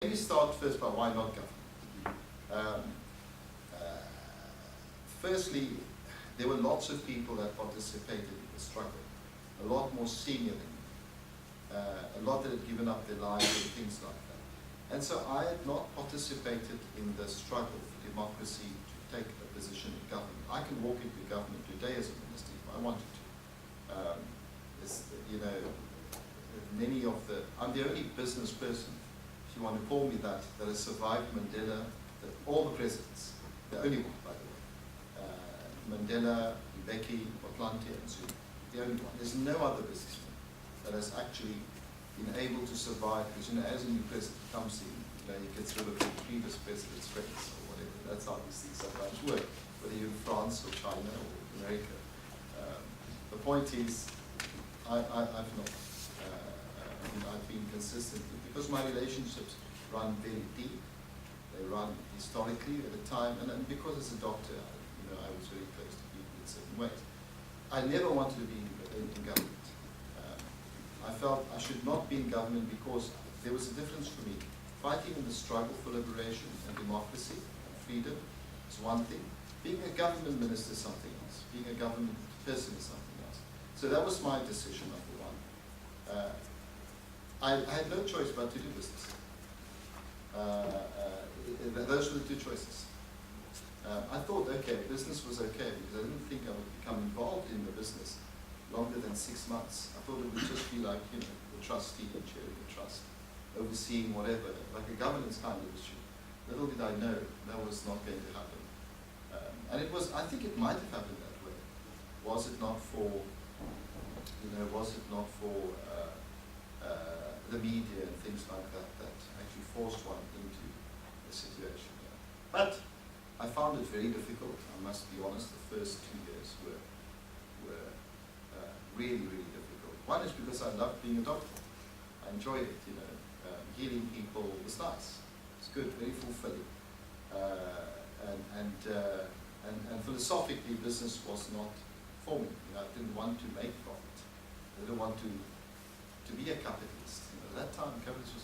Let me start first by why not government. Firstly, there were lots of people that participated in the struggle, a lot more senior than me, a lot that had given up their lives and things like that. And so I had not participated in the struggle for democracy to take a position in government. I can walk into government today as a minister if I wanted to. Many of the, I'm the only business person, if you want to call me that has survived Mandela, all the presidents, the only one, by the way. Mandela, Mbeki, Motlanthe, and Zuma, the only one. There's no other businessman that has actually been able to survive, because as a new president comes in, he gets rid of the previous president's friends or whatever. That's how these things sometimes work, whether you're in France or China or America. The point is, I've not. I've been consistently, because my relationships run very deep, they run historically at the time, and because as a doctor, I was very close to people in certain ways. I never wanted to be in government. I felt I should not be in government because there was a difference for me. Fighting in the struggle for liberation and democracy and freedom is one thing. Being a government minister is something else. Being a government person is something else. So that was my decision, number one. I had no choice but to do business. Those were the two choices. I thought, okay, business was okay, because I didn't think I would become involved in the business longer than 6 months. I thought it would just be like, the trustee, chairing the trust, overseeing whatever, like a governance kind of issue. Little did I know that was not going to happen. And it was, I think it might have happened that way. Was it not for, the media and things like that that actually forced one into the situation. Yeah. But I found it very difficult, I must be honest. The first 2 years were really, really difficult. One is because I loved being a doctor. I enjoyed it, healing people was nice. It's good, very fulfilling. And philosophically, business was not for me. I didn't want to make profit. I didn't want to be a capitalist. At that time, capitalist was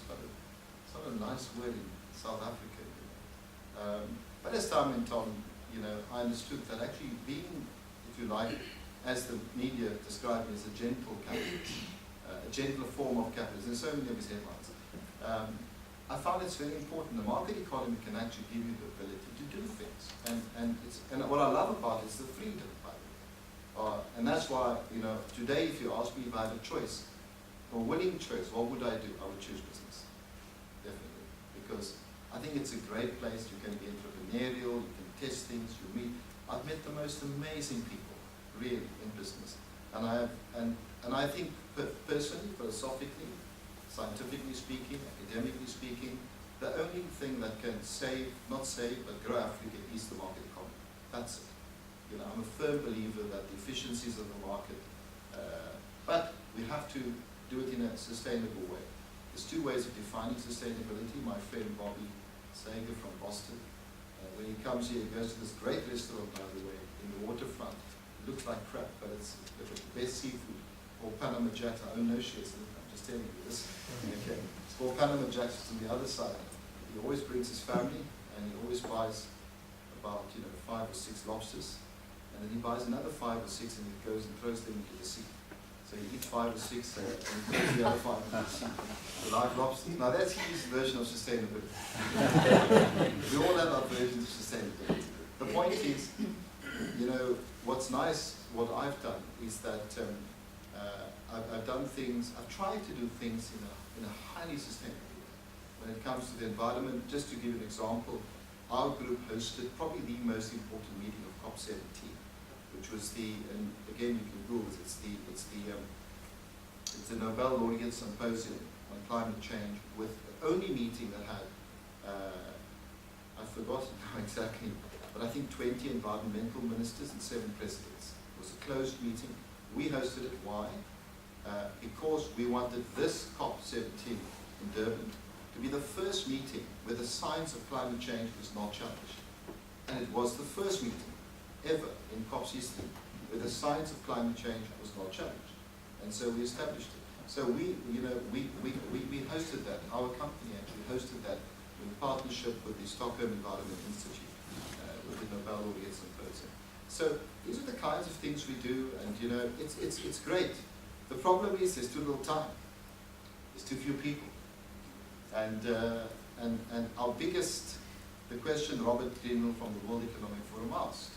sort of a nice word in South Africa. But as time went on, I understood that actually being, if you like, as the media described me as a gentle capitalist, a gentler form of capitalism, there's so many of his headlines. I found it's very important. The market economy can actually give you the ability to do things. And what I love about it is the freedom, by the way. And that's why, today if you ask me if I had a choice, a winning choice, what would I do? I would choose business, definitely. Because I think it's a great place. You can be entrepreneurial, you can test things, you meet. I've met the most amazing people, really, in business. And I think personally, philosophically, scientifically speaking, academically speaking, the only thing that can not save, but grow Africa is the market economy. That's it. I'm a firm believer that the efficiencies of the market, but we have to do it in a sustainable way. There's 2 ways of defining sustainability. My friend Bobby Sager from Boston, when he comes here, he goes to this great restaurant, by the way, in the waterfront. It looks like crap, but it's the best seafood, or Panama Jacks. I own no shares in it, I'm just telling you this. Okay. It's called Panama Jacks, it's on the other side. He always brings his family, and he always buys about 5 or 6 lobsters, and then he buys another 5 or 6, and he goes and throws them into the sea. So he eats 5 or 6 and throws the other 5 into the sea. The live lobsters. Now that's his version of sustainability. We all have our versions of sustainability. The point is, what's nice, what I've done is that I've done things, I've tried to do things in a highly sustainable way. When it comes to the environment, just to give you an example, our group hosted probably the most important meeting of COP17, which was and again you can Google it, it's the Nobel Laureate Symposium on Climate Change, with the only meeting that had, I've forgotten now exactly, but I think 20 environmental ministers and 7 presidents. It was a closed meeting. We hosted it. Why? Because we wanted this COP17 in Durban to be the first meeting where the science of climate change was not challenged. And it was the first meeting ever in COP's history where the science of climate change was not challenged. And so we established it. So we hosted that. Our company actually hosted that in partnership with the Stockholm Environment Institute, with the Nobel laureates and poets. So these are the kinds of things we do, and it's great. The problem is there's too little time. There's too few people, and our biggest, the question Robert Greenhill from the World Economic Forum asked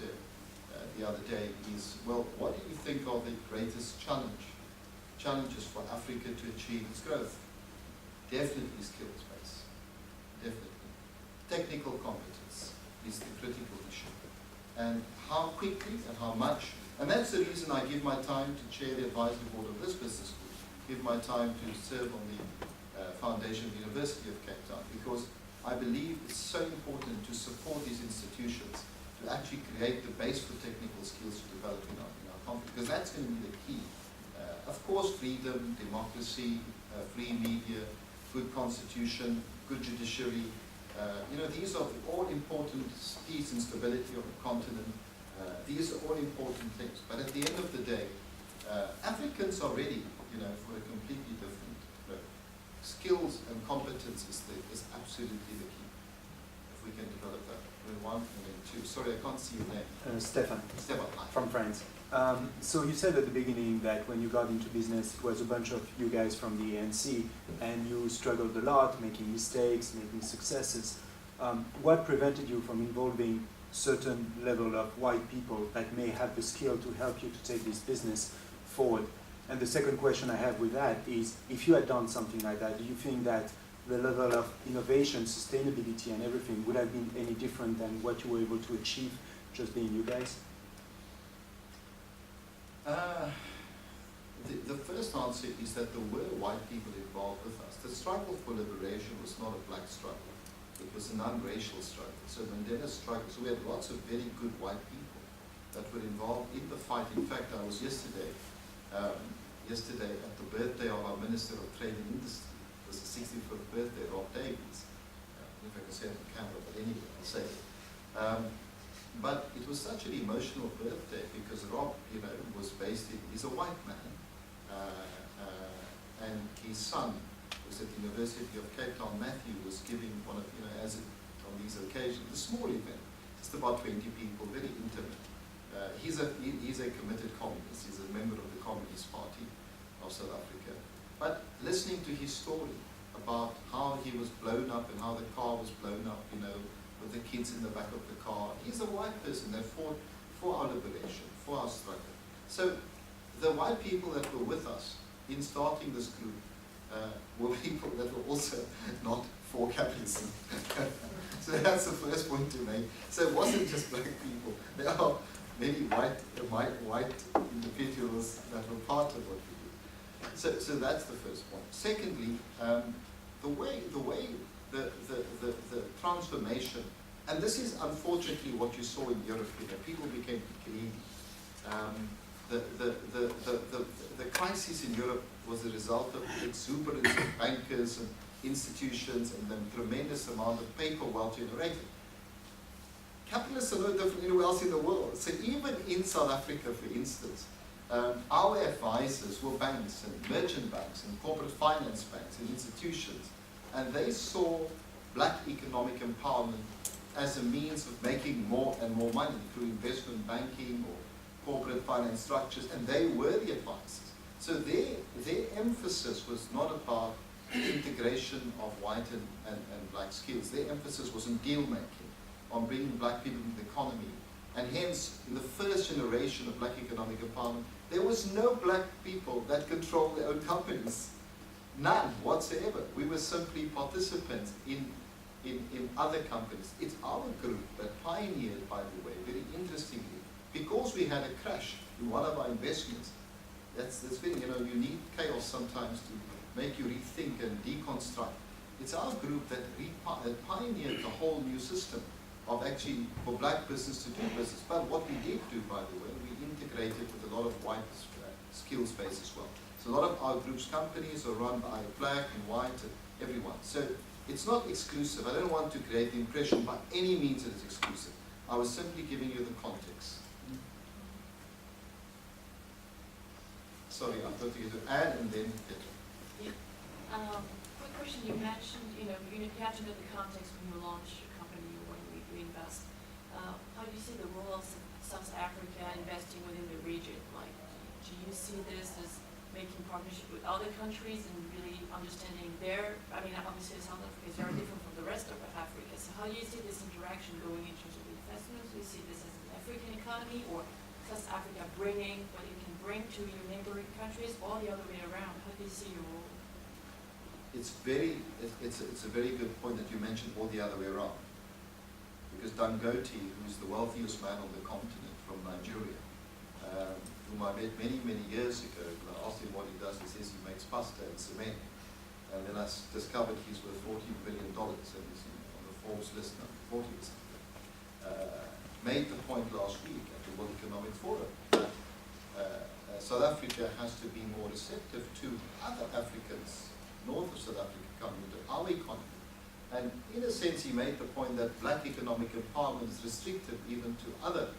the other day is, well, what do you think are the greatest challenges for Africa to achieve its growth? Definitely skills base, definitely. Technical competence is the critical issue. And how quickly and how much, and that's the reason I give my time to chair the advisory board of this business school, give my time to serve on the foundation of the University of Cape Town, because I believe it's so important to support these institutions to actually create the base for technical skills to develop in our country, because that's going to be the key. Of course, freedom, democracy, free media, good constitution, good judiciary, these are all important, peace and stability of the continent. These are all important things. But at the end of the day, Africans are ready, for a completely different road. Skills and competence is absolutely the key. If we can develop that. One and then two. Sorry, I can't see your name. Stefan. Stefan, hi. From France. So you said at the beginning that when you got into business, it was a bunch of you guys from the ANC, and you struggled a lot, making mistakes, making successes. What prevented you from involving certain level of white people that may have the skill to help you to take this business forward? And the second question I have with that is, if you had done something like that, do you think that the level of innovation, sustainability, and everything would have been any different than what you were able to achieve just being you guys? The first answer is that there were white people involved with us. The struggle for liberation was not a black struggle. It was a non-racial struggle. So Mandela's struggle, so we had lots of very good white people that were involved in the fight. In fact, I was yesterday at the birthday of our Minister of Trade and Industry. It was the 65th birthday, Rob Davies. I don't know if I can say it on camera, but anyway, I'll say it. But it was such an emotional birthday because Rob, was based in, he's a white man, and his son was at the University of Cape Town. Matthew was giving one of, on these occasions, a small event, just about 20 people, very intimate. He's a committed communist. He's a member of the Communist Party of South Africa. But listening to his story about how he was blown up and how the car was blown up, with the kids in the back of the car. He's a white person that fought for our liberation, for our struggle. So the white people that were with us in starting this group were people that were also not for capitalism. So that's the first point to make. So it wasn't just black people. There are many white individuals that were part of what we did. So that's the first point. Secondly, the transformation, and this is unfortunately what you saw in Europe. People became greedy. The crisis in Europe was a result of the exuberance of bankers and institutions and the tremendous amount of paper wealth generated. Capitalists are no different anywhere else in the world. So even in South Africa, for instance, our advisors were banks and merchant banks and corporate finance banks and institutions, and they saw black economic empowerment as a means of making more and more money through investment banking or corporate finance structures, and they were the advisors. So their emphasis was not about integration of white and black skills. Their emphasis was on deal making, on bringing black people into the economy. And hence, in the first generation of black economic empowerment, there was no black people that controlled their own companies. None whatsoever. We were simply participants in other companies. It's our group that pioneered, by the way, very interestingly, because we had a crash in one of our investments. That's very, you need chaos sometimes to make you rethink and deconstruct. It's our group that pioneered the whole new system of actually for black business to do business. But what we did do, by the way, we integrated with a lot of white skills base as well. So a lot of our group's companies are run by black and white and everyone. So it's not exclusive. I don't want to create the impression by any means that it's exclusive. I was simply giving you the context. Sorry, I thought you had to add and then Petra. Yeah. Quick question, you mentioned, you have to know the context when you launch a company or when you invest. How do you see the role of South Africa investing within the region? Like, do you see this as making partnership with other countries and really understanding obviously South Africa is very different from the rest of Africa. So how do you see this interaction going in terms of investments? Do you see this as an African economy or South Africa bringing what it can bring to your neighboring countries or the other way around? How do you see your role? It's a very good point that you mentioned all the other way around. Because Dangote, who's the wealthiest man on the continent from Nigeria, whom I met many, many years ago, when I asked him what he does, he says he makes pasta and cement. And then I discovered he's worth $14 billion and he's on the Forbes list number 40 or something. Made the point last week at the World Economic Forum that South Africa has to be more receptive to other Africans north of South Africa coming into our economy. And in a sense, he made the point that black economic empowerment is restrictive even to other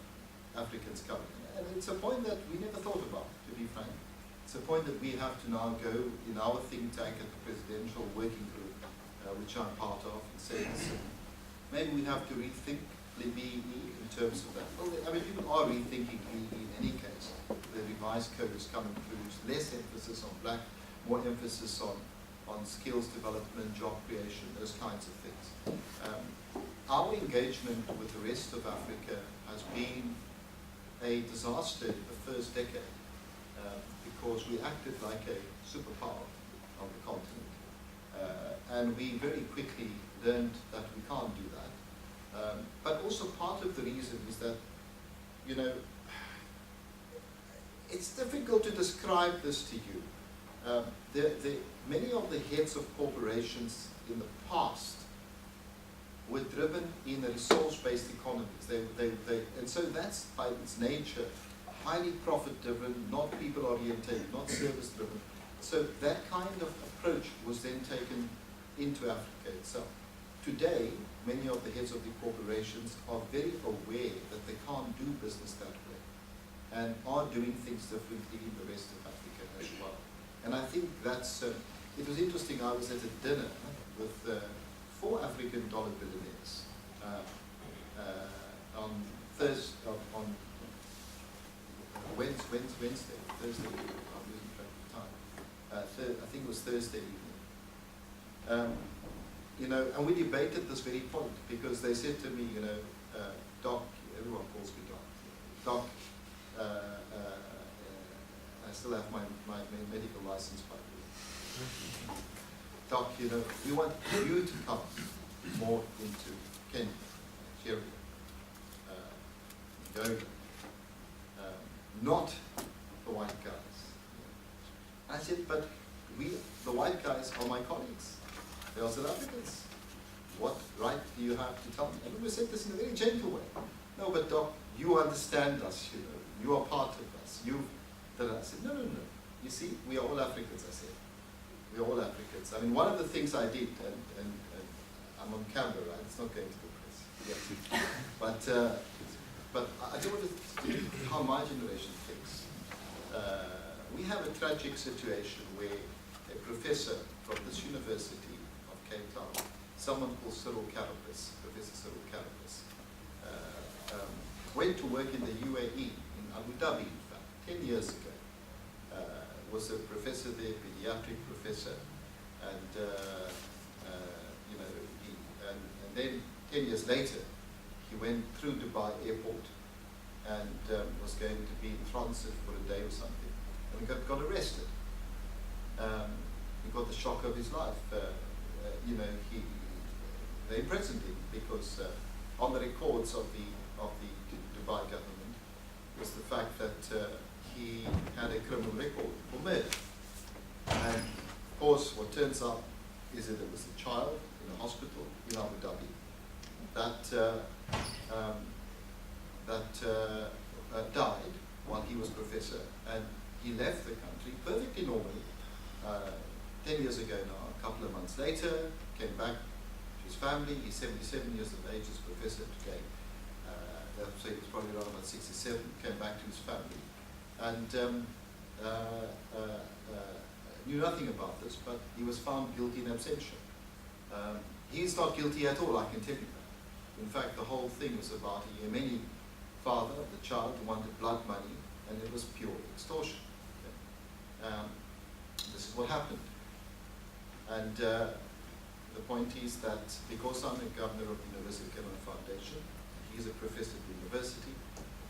Africans coming in. And it's a point that we never thought about, to be frank. It's a point that we have to now go in our think tank at the presidential working group, which I'm part of, and say, listen, maybe we have to rethink the BEE in terms of that. Well, I mean, people are rethinking BEE in any case. The revised code is coming through, less emphasis on black, more emphasis on skills development, job creation, those kinds of things. Our engagement with the rest of Africa has been a disaster in the first decade because we acted like a superpower on the continent. And we very quickly learned that we can't do that. But also part of the reason is that, it's difficult to describe this to you. Many of the heads of corporations in the past were driven in a resource-based economies. And so that's by its nature highly profit-driven, not people-oriented, not service-driven. So that kind of approach was then taken into Africa itself. Today, many of the heads of the corporations are very aware that they can't do business that way and are doing things differently in the rest of Africa as well. And I think that's, it was interesting, I was at a dinner with 4 African dollar billionaires on Thursday, Wednesday, Thursday evening, I'm losing track of time. I think it was Thursday evening. And we debated this very point because they said to me, Doc, everyone calls me Doc, I still have my medical license, by the way. Doc, we want you to come more into Kenya, Nigeria, Uganda, not the white guys. I said, but the white guys are my colleagues. They are South Africans. What right do you have to tell me? And we said this in a very gentle way. No, but Doc, you understand us, you are part of us. I said, no. You see, we are all Africans, I said. We are all Africans. I mean, one of the things I did, and I'm on camera, right? It's not going to the press. Yeah. But I don't want to how my generation thinks. We have a tragic situation where a professor from this University of Cape Town, someone called Professor Cyril Carapace, went to work in the UAE, in Abu Dhabi, in fact, 10 years ago. Was a professor there, pediatric professor, and then 10 years later, he went through Dubai airport and was going to be in transit for a day or something, and got arrested. He got the shock of his life. They imprisoned him because on the records of the Dubai government was the fact that he had a criminal record for murder. And of course, what turns out is that it was a child in a hospital in Abu Dhabi that died while he was professor, and he left the country perfectly normally. 10 years ago now, a couple of months later, came back to his family. He's 77 years of age, as professor today. So he was probably around about 67, came back to his family. And knew nothing about this, but he was found guilty in absentia. He's not guilty at all, I can tell you that. In fact, the whole thing was about a Yemeni father of the child who wanted blood money, and it was pure extortion. This is what happened. And the point is that because I'm the governor of the University of Cape Foundation, he's a professor at the university,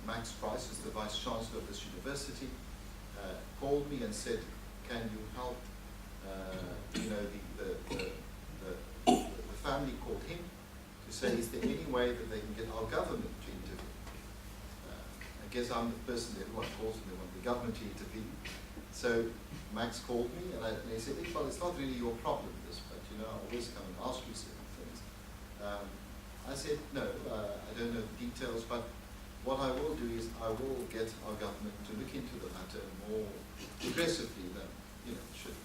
Max Price is the vice chancellor of this university, called me and said, can you help, the family called him to say, is there any way that they can get our government to intervene? I guess I'm the person that everyone calls when they want the government to intervene. So Max called me and he said, Iqbal, it's not really your problem, this, but I always come and ask you certain things. I said, no, I don't know the details, but what I will do is I will get our government to look into the matter more aggressively than it should.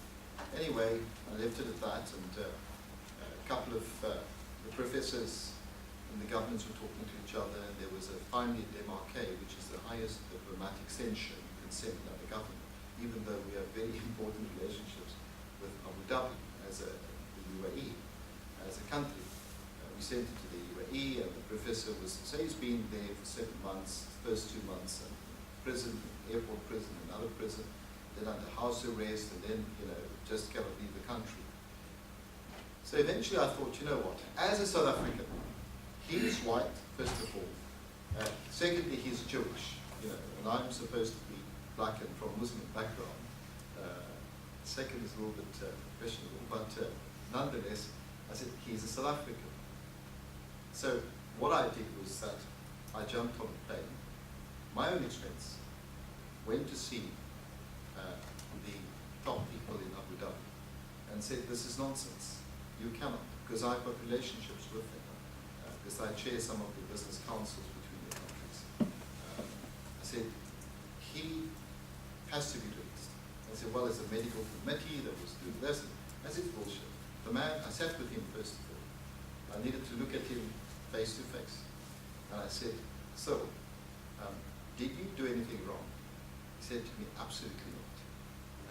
Anyway, I left it at that, and a couple of the professors and the governments were talking to each other, and there was finally a demarque, which is the highest diplomatic censure you can send another government, even though we have very important relationships with Abu Dhabi as the UAE, as a country. We sent it to the UAE, and the professor he's been there for 7 months, first 2 months, prison, airport prison, another prison, then under house arrest, and then, just cannot leave the country. So eventually I thought, you know what, as a South African, he's white, first of all. Secondly, he's Jewish, and I'm supposed to be black and from Muslim background. Second is a little bit questionable, but nonetheless, I said, he's a South African. So what I did was that I jumped on a plane, my own expense, went to see the top people in Abu Dhabi and said, this is nonsense. You cannot, because I've got relationships with them, because I chair some of the business councils between the countries. I said, he has to be released. I said, well, it's a medical committee that was doing this. I said, bullshit. The man, I sat with him first of all. I needed to look at him face to face. And I said, so, did you do anything wrong? He said to me, absolutely not.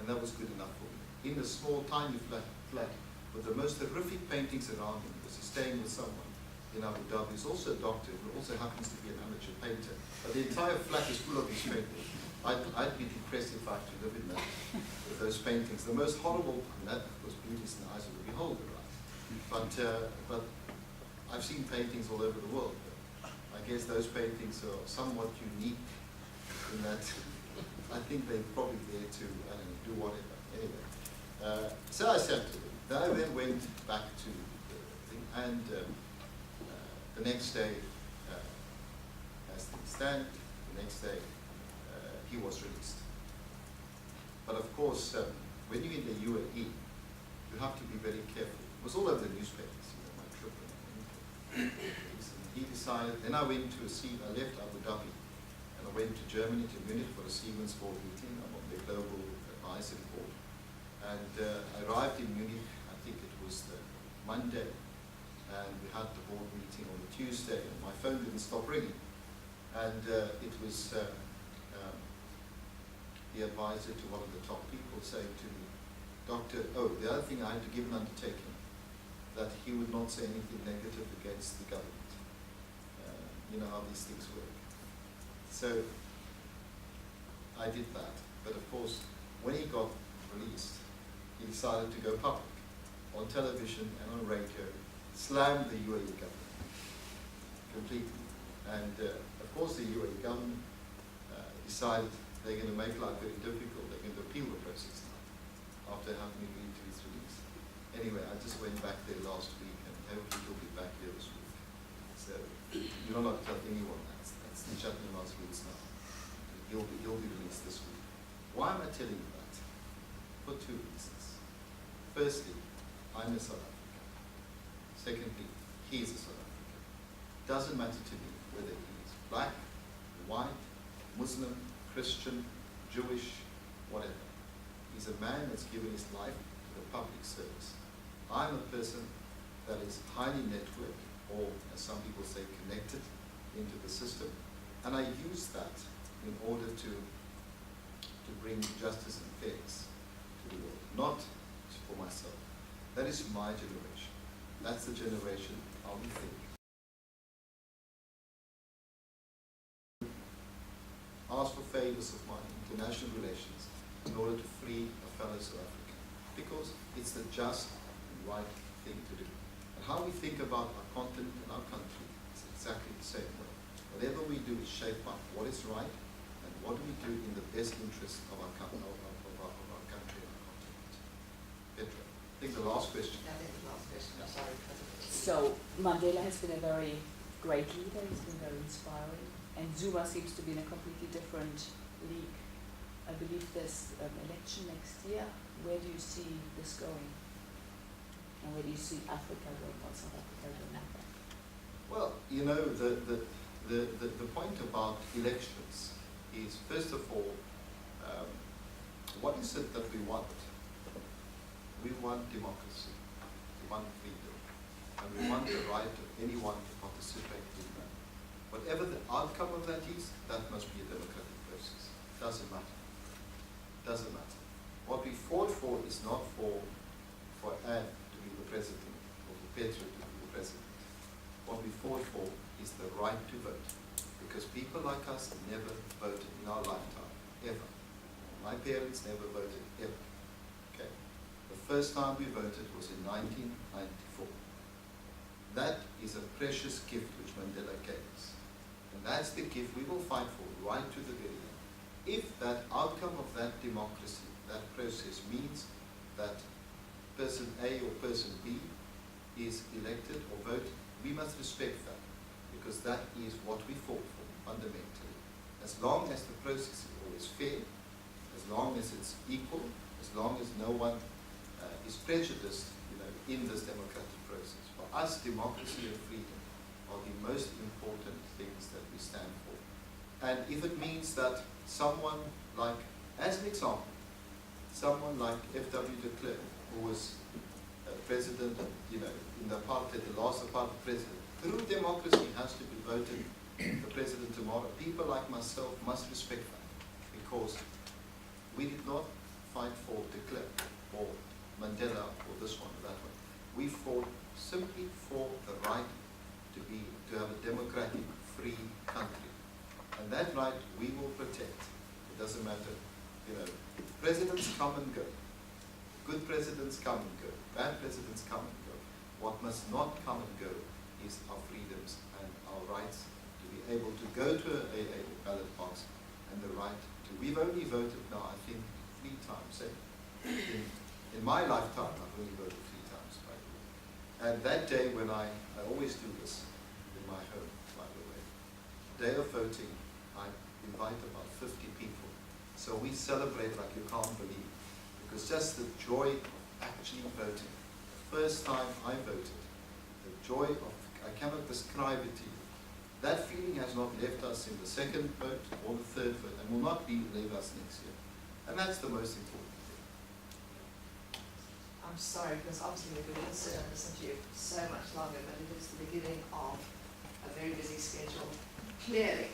And that was good enough for me. In a small, tiny flat with the most horrific paintings around him, because he's staying with someone in Abu Dhabi who's also a doctor, who also happens to be an amateur painter. But the entire flat is full of his paintings. I'd be depressed if I had to live in that, with those paintings. The most horrible, and that, of course, beauty is in the eyes of the beholder, right? But I've seen paintings all over the world. I guess those paintings are somewhat unique in that I think they're probably there to, I don't know, do whatever. Anyway, so I said to him. Then I then went back to the thing, and the next day, as things stand, the next day, he was released. But of course, when you're in the UAE, you have to be very careful. It was all over the newspapers, my trip. And he decided, then I went to I left Abu Dhabi, and I went to Germany, to Munich for a Siemens board meeting. I'm on the global advisory board. And I arrived in Munich, I think it was the Monday, and we had the board meeting on the Tuesday, and my phone didn't stop ringing. And it was the advisor to one of the top people saying to me, the other thing, I had to give an undertaking that he would not say anything negative against the government. You know how these things work. So I did that. But of course, when he got released, he decided to go public on television and on radio, slammed the UAE government completely. And of course, the UAE government decided they're going to make life very difficult. They're going to appeal the process now after having agreed to his release. Anyway, I just went back there last week, and hopefully he'll be back here this week. So you're not allowed to tell anyone that's the Chattanooga's rules now. He'll be released this week. Why am I telling you that? For 2 reasons. Firstly, I'm a South African. Secondly, he's a South African. Doesn't matter to me whether he's black, white, Muslim, Christian, Jewish, whatever. He's a man that's given his life to the public service. I'm a person that is highly networked, or as some people say, connected into the system. And I use that in order to bring justice and fairness to to the world, not for myself. That is my generation. That's the generation how we think. Ask for favors of mine, international relations, in order to free a fellow South African. Because it's the just and right thing to do. And how we think about our continent and our country is exactly the same way. Whatever we do is shaped by what is right and what do we do in the best interest of our country and our continent. Petra, I think the last question. I think the last question. I'm sorry. So Mandela has been a very great leader. He's been very inspiring. And Zuma seems to be in a completely different league. I believe there's an election next year. Where do you see this going? And where do you see Africa going, or South Africa going? Well, you know, the point about elections is, first of all, what is it that we want? We want democracy, we want freedom, and we want the right of anyone to participate in that. Whatever the outcome of that is, that must be a democratic process. Doesn't matter. Doesn't matter. What we fought for is not for Anne to be the president or for Petra to be the president. What we fought for is the right to vote. Because people like us never voted in our lifetime, ever. My parents never voted, ever. Okay? The first time we voted was in 1994. That is a precious gift which Mandela gave us. And that's the gift we will fight for right to the very end. If that outcome of that democracy, that process means that person A or person B is elected or voted, we must respect that, because that is what we fought for fundamentally. As long as the process is always fair, as long as it's equal, as long as no one is prejudiced, you know, in this democratic process. For us, democracy and freedom are the most important things that we stand for. And if it means that someone like, as an example, someone like F.W. de Klerk, who was president, you know, in the apartheid, the last apartheid president, through democracy has to be voted the president tomorrow. People like myself must respect that, because we did not fight for de Klerk or Mandela or this one or that one. We fought simply for the right to have a democratic, free country. And that right we will protect. It doesn't matter, you know, presidents come and go. Good presidents come and go. Bad presidents come and go. What must not come and go is our freedoms and our rights to be able to go to a ballot box, and the right to, we've only voted now, I think, 3 times. In my lifetime, I've only voted 3 times, by the way. And that day when I always do this in my home, by the way, day of voting, I invite about 50 people. So we celebrate like you can't believe, because just the joy of actually voting, the first time I voted, the joy of, I cannot describe it to you. That feeling has not left us in the second vote or the third vote, and will not leave us next year. And that's the most important thing. I'm sorry, because obviously we could sit and listen to you so much longer, but it is the beginning of a very busy schedule. Clearly,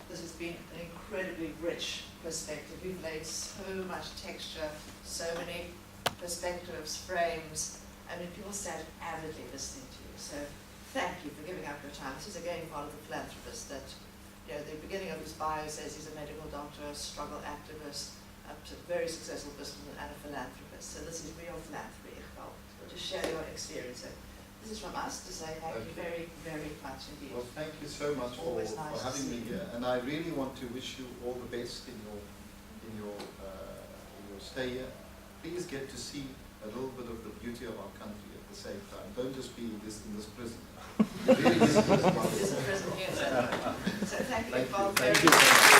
this has been an incredibly rich perspective. You've laid so much texture, so many perspectives, frames. I mean, people stand avidly listening to you. So thank you for giving up your time. This is again part of the philanthropist that, you know, the beginning of his bio says he's a medical doctor, a struggle activist, a very successful businessman and a philanthropist. So this is real philanthropy, Iqbal, to share your experience. So this is from us to say thank you very, very much indeed. Well, thank you so much for having me here, and I really want to wish you all the best in your stay here. Please get to see a little bit of the beauty of our country at the same time. Don't just be in this prison. It really is a prison. This is a prison here, so